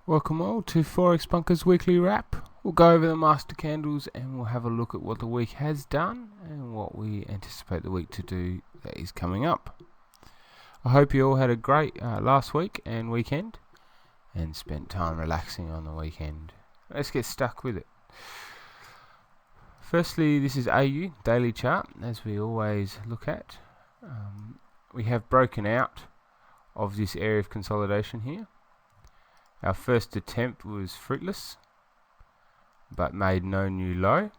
Welcome all to Forex Bunker's weekly wrap. We'll go over the master candles and we'll have a look at what the week has done and what we anticipate the week to do that is coming up. I hope you all had a great last week and weekend and spent time relaxing on the weekend. Let's get stuck with it. Firstly, this is AU daily chart, as we always look at. We have broken out of this area of consolidation here. Our first attempt was fruitless, but made no new low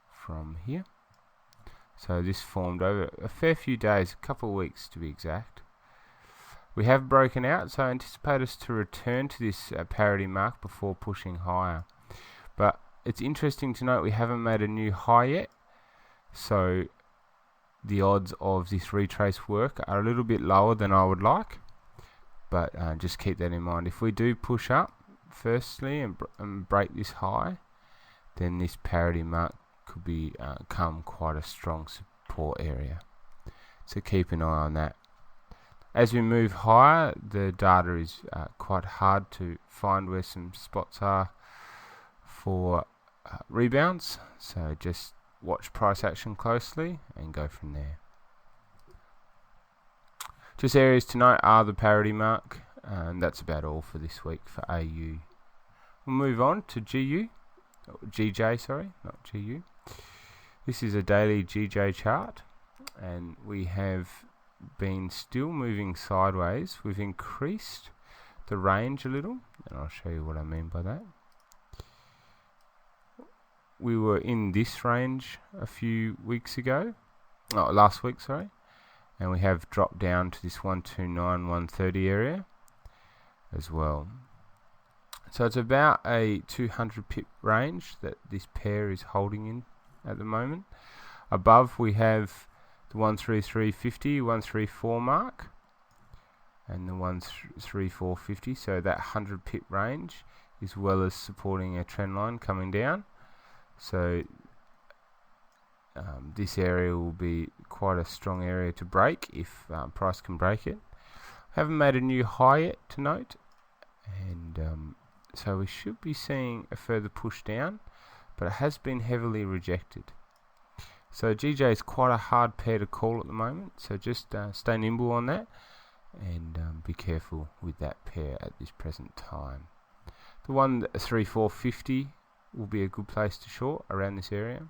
from here. So this formed over a fair few days, a couple of weeks to be exact. We have broken out, so I anticipate us to return to this parity mark before pushing higher. But it's interesting to note we haven't made a new high yet, so the odds of this retrace work are a little bit lower than I would like. But just keep that in mind. If we do push up firstly and break this high, then this parity mark could become quite a strong support area. So keep an eye on that. As we move higher, the data is quite hard to find where some spots are for rebounds. So just watch price action closely and go from there. Just areas to note are the parity mark, and that's about all for this week for AU. We'll move on to GJ, sorry, not GU. This is a daily GJ chart, and we have been still moving sideways. We've increased the range a little, and I'll show you what I mean by that. We were in this range a few weeks ago, last week, sorry. And we have dropped down to this 129, 130 area as well. So it's about a 200 pip range that this pair is holding in at the moment. Above we have the 133.50, 134 mark and the 134.50. So that 100 pip range, as well as supporting a trend line coming down. So this area will be quite a strong area to break if price can break it. Haven't made a new high yet to note, and so we should be seeing a further push down, but it has been heavily rejected. So GJ is quite a hard pair to call at the moment, so just stay nimble on that and be careful with that pair at this present time. The 134.50 will be a good place to short around this area.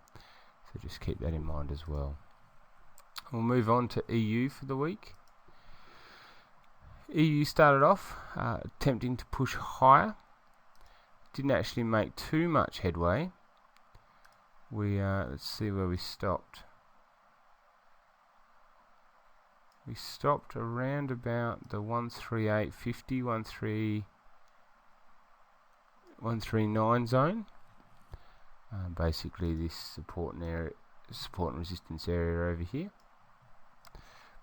So just keep that in mind as well. We'll move on to EU for the week. EU started off attempting to push higher. Didn't actually make too much headway. Let's see where we stopped. We stopped around about the 138.50, 139 zone. Basically this support and resistance area over here.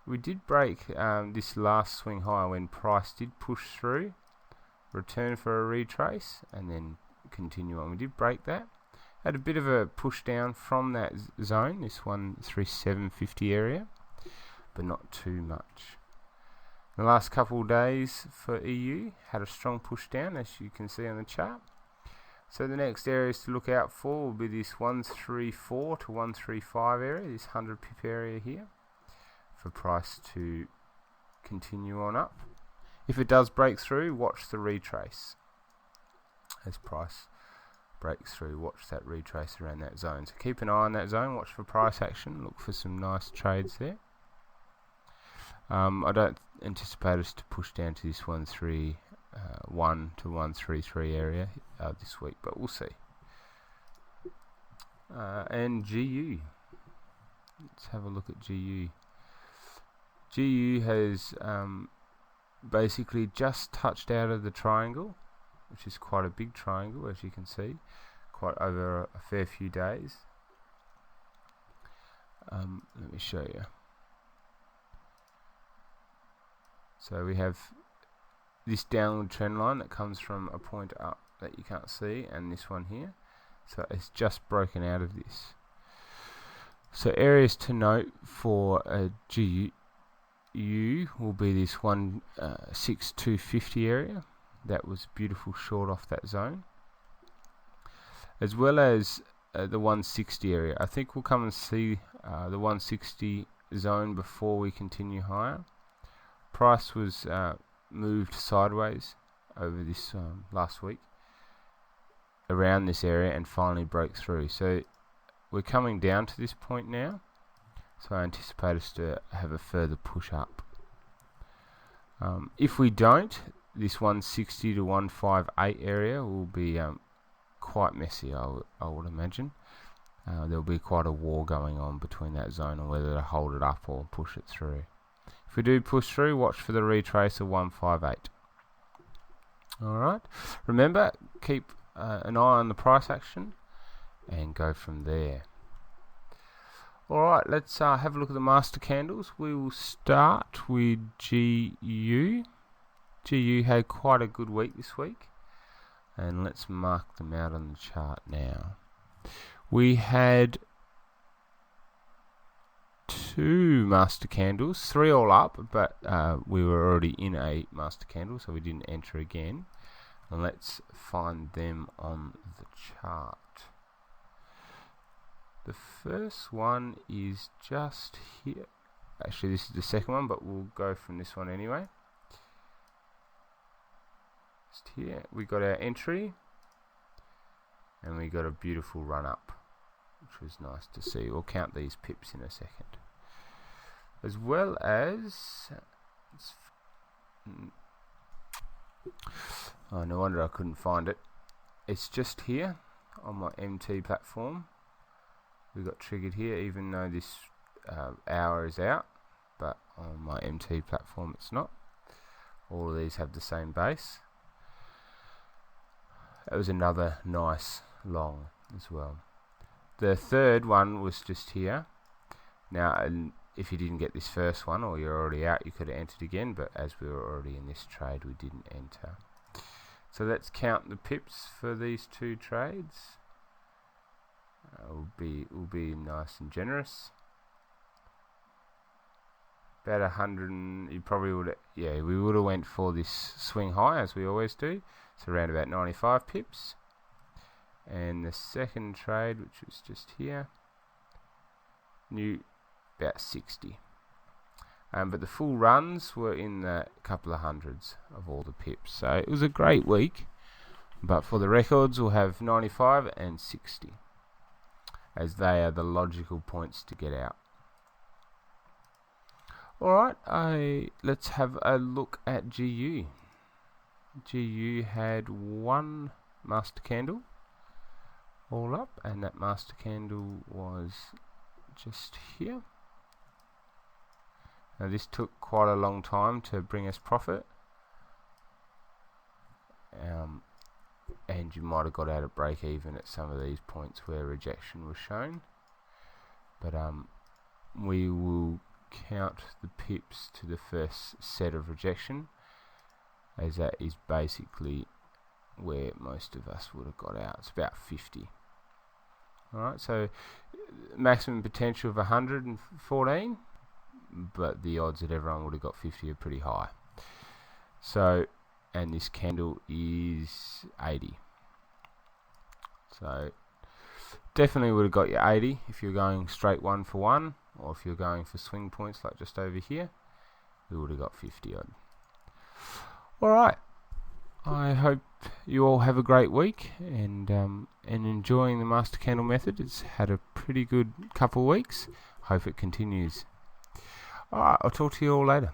We did break this last swing high when price did push through, return for a retrace and then continue on. We did break that. Had a bit of a push down from that zone, this 137.50 area, but not too much. The last couple of days for EU had a strong push down, as you can see on the chart. So the next areas to look out for will be this 134 to 135 area, this 100 pip area here, for price to continue on up. If it does break through, watch the retrace. As price breaks through, watch that retrace around that zone. So keep an eye on that zone, watch for price action, look for some nice trades there. I don't anticipate us to push down to this 131 to 133 area this week, but we'll see. And GU, let's have a look at GU. GU has basically just touched out of the triangle, which is quite a big triangle, as you can see, quite over a fair few days. Let me show you. So we have this downward trend line that comes from a point up that you can't see, and this one here. So it's just broken out of this. So areas to note for a GU will be this 16250 area. That was beautiful short off that zone, as well as the 160 area. I think we'll come and see the 160 zone before we continue higher. Price was moved sideways over this last week around this area and finally broke through. So we're coming down to this point now, so I anticipate us to have a further push up. If we don't, this 160 to 158 area will be quite messy, I would imagine. There'll be quite a war going on between that zone and whether to hold it up or push it through. If we do push through, watch for the retrace of 158. Alright, remember, keep an eye on the price action and go from there. Alright, let's have a look at the master candles. We will start with GU. GU had quite a good week this week, and let's mark them out on the chart now. We had 2 master candles, 3 all up, but we were already in a master candle, so we didn't enter again. And let's find them on the chart. The first one is just here. Actually, this is the second one, but we'll go from this one anyway. Just here, we got our entry, and we got a beautiful run up, which was nice to see. We'll count these pips in a second. As well as, oh, no wonder I couldn't find it. It's just here on my MT platform. We got triggered here, even though this hour is out, but on my MT platform it's not. All of these have the same base. That was another nice long as well. The third one was just here. Now, if you didn't get this first one, or you're already out, you could have entered again, but as we were already in this trade, we didn't enter. So let's count the pips for these 2 trades. Will be nice and generous. About 100. You probably would. Yeah, we would have went for this swing high as we always do. So around about 95 pips. And the second trade, which was just here, knew about 60. But the full runs were in the couple of hundreds of all the pips. So it was a great week. But for the records, we'll have 95 and 60, as they are the logical points to get out. Alright, let's have a look at GU. GU had 1 master candle all up, and that master candle was just here. Now this took quite a long time to bring us profit, and you might have got out at break even at some of these points where rejection was shown, but we will count the pips to the first set of rejection, as that is basically where most of us would have got out. It's about 50. Alright, so maximum potential of 114, but the odds that everyone would have got 50 are pretty high. So, and this candle is 80. So definitely would have got you 80 if you're going straight 1 for 1, or if you're going for swing points like just over here, we would have got 50 odd. Alright, I hope you all have a great week and enjoying the master candle method. It's had a pretty good couple of weeks. Hope it continues. Alright, I'll talk to you all later.